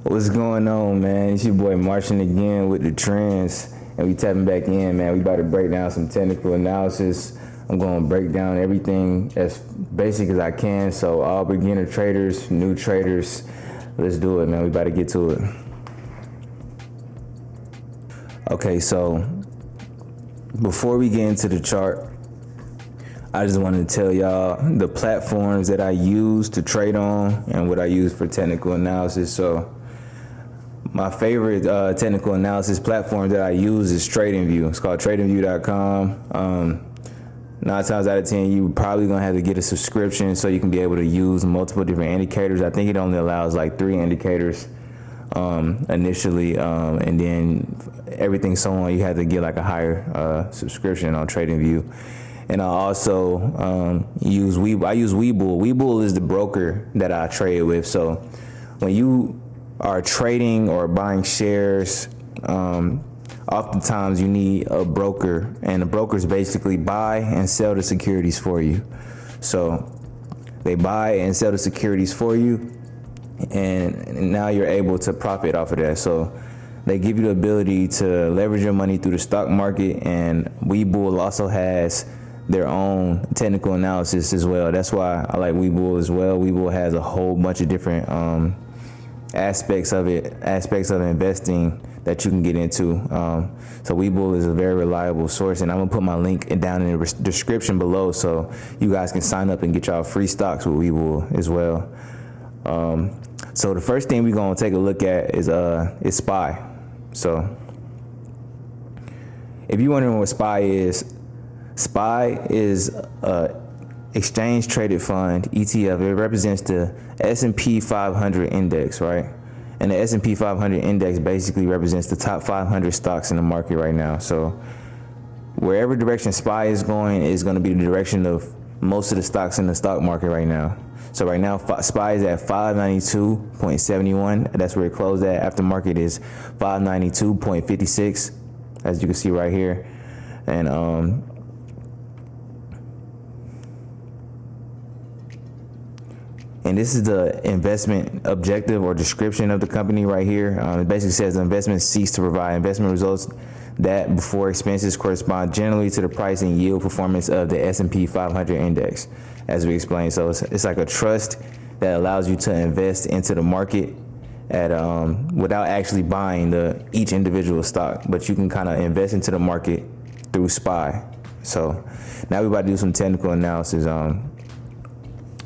What's going on, man? It's your boy Martian again with the trends, and we tapping back in, man. We about to break down some technical analysis. I'm going to break down everything as basic as I can. So all beginner traders, new traders, let's do it, man. We about to get to it. Okay, so before we get into the chart, I just wanted to tell y'all the platforms that I use to trade on and what I use for technical analysis. So my favorite technical analysis platform that I use is TradingView. It's called tradingview.com. 9 times out of 10, you probably gonna have to get a subscription so you can be able to use multiple different indicators. I think it only allows like 3 indicators initially, and then everything so on, you have to get like a higher subscription on TradingView. And I also use WEBULL. I use WEBULL. WEBULL is the broker that I trade with. So when you are trading or buying shares, oftentimes you need a broker, and the brokers basically buy and sell the securities for you. So they buy and sell the securities for you, and now you're able to profit off of that. So they give you the ability to leverage your money through the stock market, and WEBULL also has their own technical analysis as well. That's why I like WEBULL as well. WEBULL has a whole bunch of different aspects of investing that you can get into. So WEBULL is a very reliable source, and I'm gonna put my link down in the description below so you guys can sign up and get y'all free stocks with WEBULL as well. So the first thing we're gonna take a look at is SPY. So if you're wondering what SPY is exchange traded fund ETF. It represents the S&P 500 index, right? And the S&P 500 index basically represents the top 500 stocks in the market right now. So wherever direction SPY is going to be the direction of most of the stocks in the stock market right now. So right now SPY is at 592.71. That's where it closed at. After market is 592.56, as you can see right here. And this is the investment objective or description of the company right here. It basically says the investment seeks to provide investment results that before expenses correspond generally to the price and yield performance of the S&P 500 index, as we explained. So it's like a trust that allows you to invest into the market at without actually buying each individual stock, but you can kind of invest into the market through SPY. So now we're about to do some technical analysis.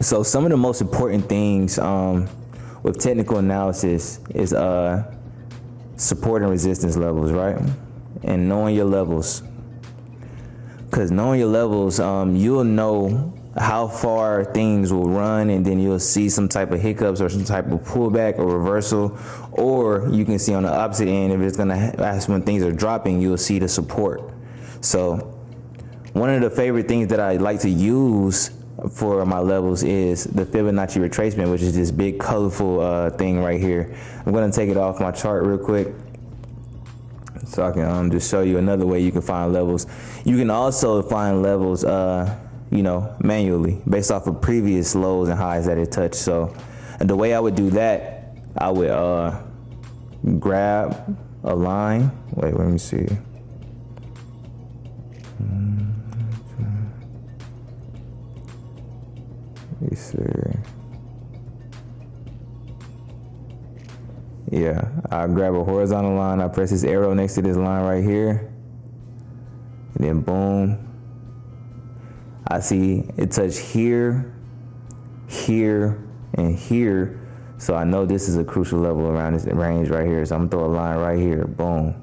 So some of the most important things with technical analysis is support and resistance levels, right? And knowing your levels. Because knowing your levels, you'll know how far things will run, and then you'll see some type of hiccups or some type of pullback or reversal. Or you can see on the opposite end, if it's that's when things are dropping, you'll see the support. So one of the favorite things that I like to use for my levels is the Fibonacci retracement, which is this big colorful thing right here. I'm going to take it off my chart real quick so I can just show you another way you can find levels. You can also find levels manually based off of previous lows and highs that it touched. So the way I would do that, I would grab a line. Wait, let me see. Yes, sir. Yeah, I grab a horizontal line. I press this arrow next to this line right here, and then boom. I see it touch here, here, and here. So I know this is a crucial level around this range right here. So I'm gonna throw a line right here. Boom.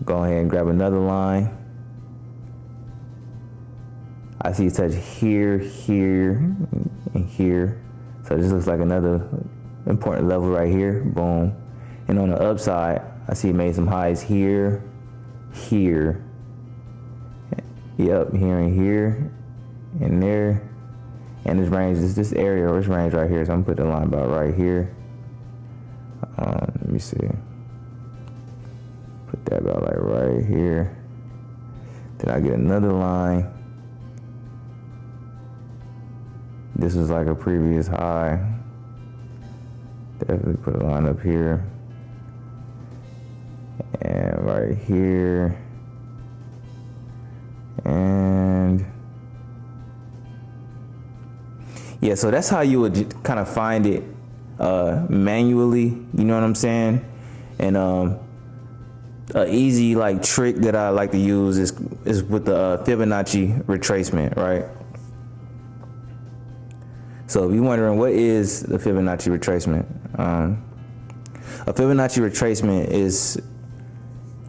Go ahead and grab another line. I see it touch here, here, and here. So this looks like another important level right here. Boom. And on the upside, I see it made some highs here, here. Yep, here and here, and there. And this range is this area or this range right here. So I'm gonna put the line about right here. Let me see. Put that about like right here. Then I get another line. This was like a previous high. Definitely put a line up here. And right here. And yeah, so that's how you would kind of find it manually, you know what I'm saying? And a easy like trick that I like to use is with the Fibonacci retracement, right? So if you're wondering what is the Fibonacci retracement, a Fibonacci retracement is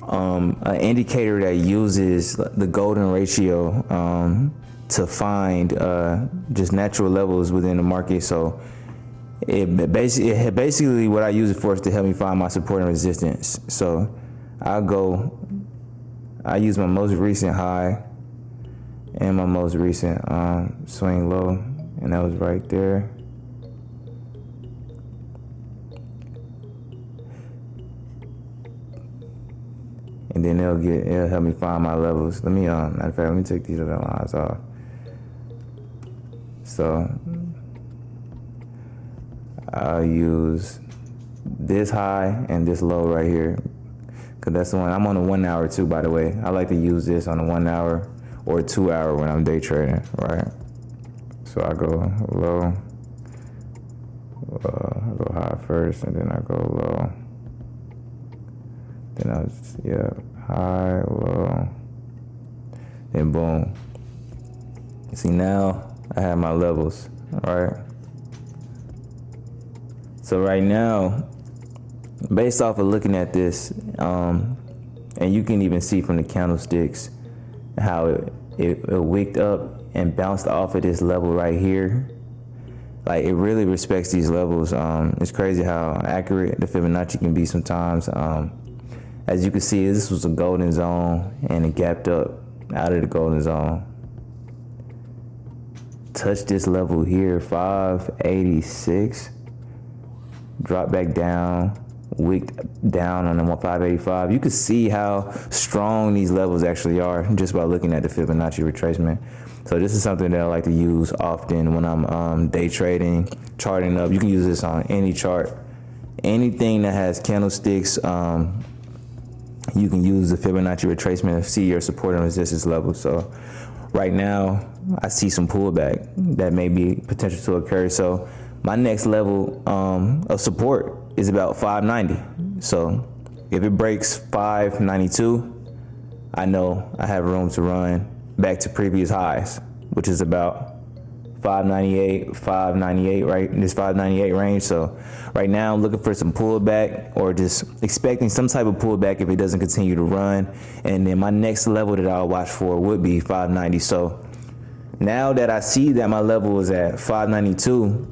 an indicator that uses the golden ratio to find just natural levels within the market. So it basically what I use it for is to help me find my support and resistance. So I use my most recent high and my most recent swing low, and that was right there. And then it'll help me find my levels. Let me matter of fact, let me take these other lines off. So I'll use this high and this low right here, because that's the one. I'm on the 1 hour too, by the way. I like to use this on the 1 hour or 2 hour when I'm day trading, right? So I go low, I go high first, and then I go low. Then high, low, then boom. See, now I have my levels, right? So right now, based off of looking at this, and you can even see from the candlesticks how it wicked up and bounced off of this level right here. Like, it really respects these levels. It's crazy how accurate the Fibonacci can be sometimes. As you can see, this was a golden zone, and it gapped up out of the golden zone. Touched this level here, 586. Dropped back down, wicked down on the 585. You can see how strong these levels actually are just by looking at the Fibonacci retracement. So this is something that I like to use often when I'm day trading, charting up. You can use this on any chart. Anything that has candlesticks, you can use the Fibonacci retracement to see your support and resistance levels. So right now, I see some pullback that may be potential to occur. So my next level of support is about 590. So if it breaks 592, I know I have room to run back to previous highs, which is about 598, right? In this 598 range. So right now I'm looking for some pullback, or just expecting some type of pullback if it doesn't continue to run. And then my next level that I'll watch for would be 590. So now that I see that my level is at 592,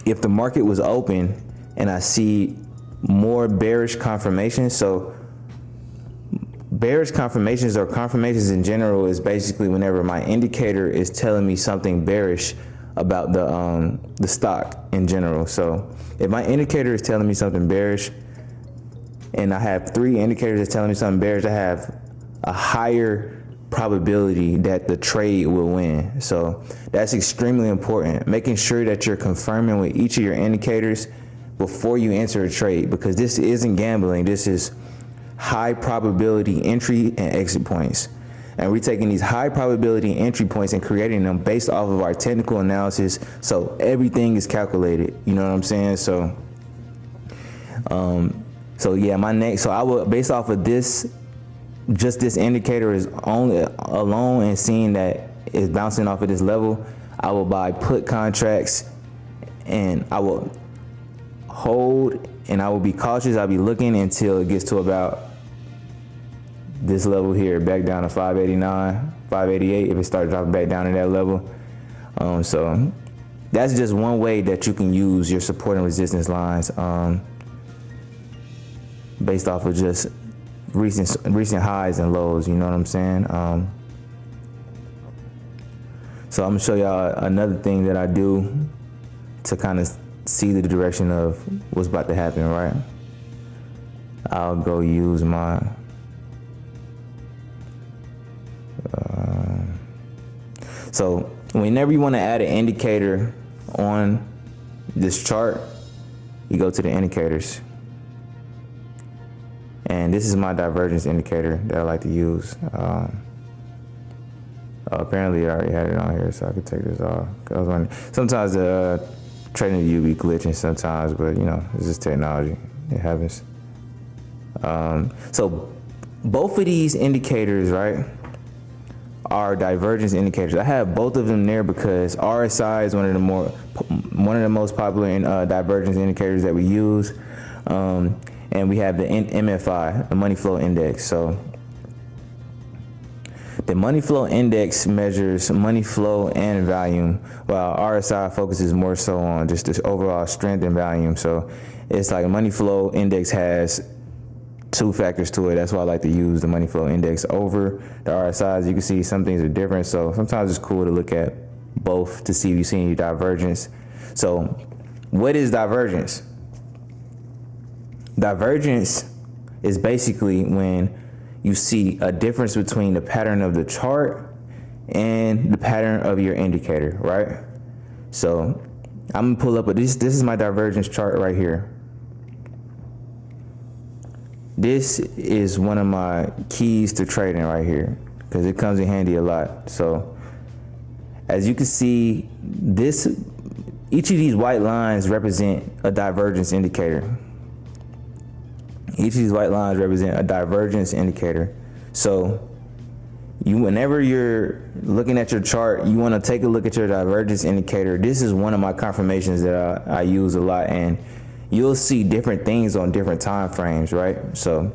if the market was open and I see more bearish confirmations, so bearish confirmations or confirmations in general is basically whenever my indicator is telling me something bearish about the stock in general. So if my indicator is telling me something bearish, and I have 3 indicators that's telling me something bearish, I have a higher probability that the trade will win. So that's extremely important, making sure that you're confirming with each of your indicators before you enter a trade, because this isn't gambling. This is high probability entry and exit points. And we're taking these high probability entry points and creating them based off of our technical analysis. So everything is calculated. You know what I'm saying? So, I will, based off of this, just this indicator is only alone, and seeing that it's bouncing off of this level, I will buy put contracts, and I will hold, and I will be cautious. I'll be looking until it gets to about this level here, back down to 589, 588, if it starts dropping back down to that level. So that's just one way that you can use your support and resistance lines, based off of just recent highs and lows. You know what I'm saying? So I'm gonna show y'all another thing that I do to kind of see the direction of what's about to happen, right? I'll go use my so whenever you want to add an indicator on this chart, you go to the indicators. And this is my divergence indicator that I like to use. Apparently I already had it on here, so I could take this off. I was wondering, sometimes the trading view be glitching sometimes, but you know, it's just technology. It happens. So both of these indicators, right, are divergence indicators. I have both of them there because RSI is one of the most popular divergence indicators that we use, and we have the MFI, the money flow index. So the money flow index measures money flow and volume, while RSI focuses more so on just this overall strength and volume. So it's like money flow index has two factors to it. That's why I like to use the money flow index over the RSIs. You can see some things are different. So sometimes it's cool to look at both to see if you see any divergence. So what is divergence? Divergence is basically when you see a difference between the pattern of the chart and the pattern of your indicator, right? So I'm gonna pull up this is my divergence chart right here. This is one of my keys to trading right here because it comes in handy a lot. So as you can see, each of these white lines represent a divergence indicator. Each of these white lines represent a divergence indicator. So whenever you're looking at your chart, you want to take a look at your divergence indicator. This is one of my confirmations that I use a lot, and you'll see different things on different time frames, right? So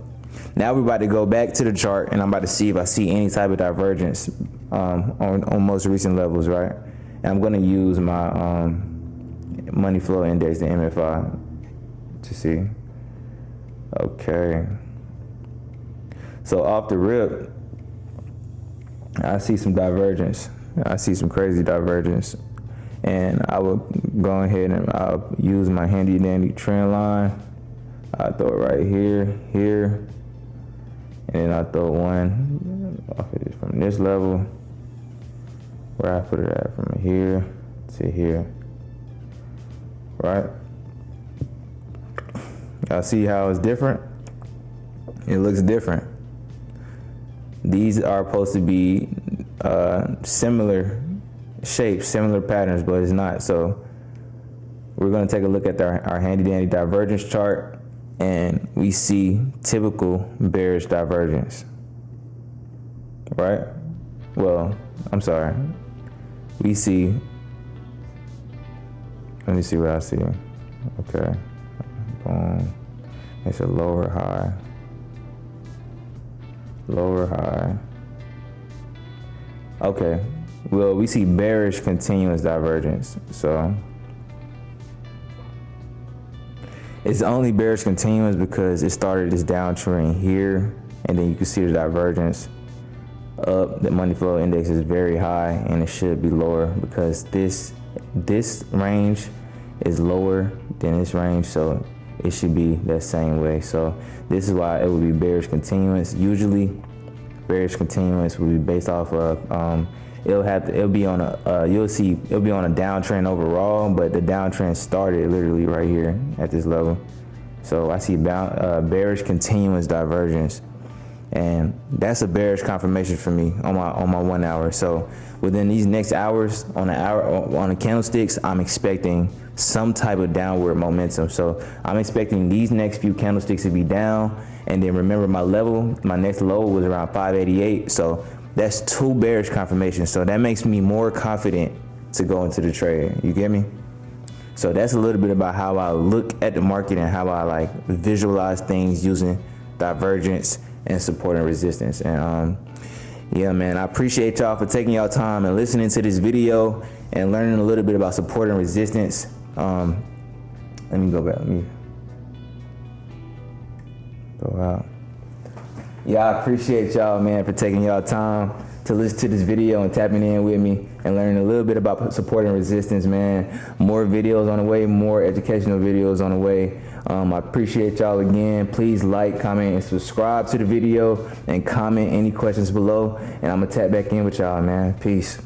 now we're about to go back to the chart, and I'm about to see if I see any type of divergence on most recent levels, right? And I'm going to use my money flow index, the MFI, to see. Okay. So off the rip, I see some divergence. I see some crazy divergence. And I will go ahead and I'll use my handy dandy trend line. I'll throw it right here, here. And then I'll throw one off of this, from this level, where I put it at, from here to here, right? Y'all see how it's different? It looks different. These are supposed to be similar shapes, similar patterns, but it's not. So we're going to take a look at our handy dandy divergence chart, and we see typical bearish divergence, right? Well, I'm sorry. We see, let me see what I see. Okay. Boom. It's a lower high. Lower high. Okay. Well, we see bearish continuous divergence. So it's only bearish continuous because it started this downtrend here, and then you can see the divergence up. The money flow index is very high, and it should be lower because this range is lower than this range, so it should be that same way. So this is why it would be bearish continuous. Usually bearish continuous will be based off of it'll be on a you'll see it'll be on a downtrend overall, but the downtrend started literally right here at this level. So I see bearish continuous divergence, and that's a bearish confirmation for me on my 1 hour. So within these next hours, on the candlesticks, I'm expecting some type of downward momentum. So I'm expecting these next few candlesticks to be down, and then remember my next low was around 588. So that's two bearish confirmations. So that makes me more confident to go into the trade. You get me? So that's a little bit about how I look at the market and how I like visualize things using divergence and support and resistance. And yeah, man, I appreciate y'all for taking y'all time and listening to this video and learning a little bit about support and resistance. Let me go back. Let me go out. Yeah, I appreciate y'all, man, for taking y'all time to listen to this video and tapping in with me and learning a little bit about support and resistance, man. More videos on the way, more educational videos on the way. I appreciate y'all again. Please like, comment, and subscribe to the video, and comment any questions below. And I'm gonna tap back in with y'all, man. Peace.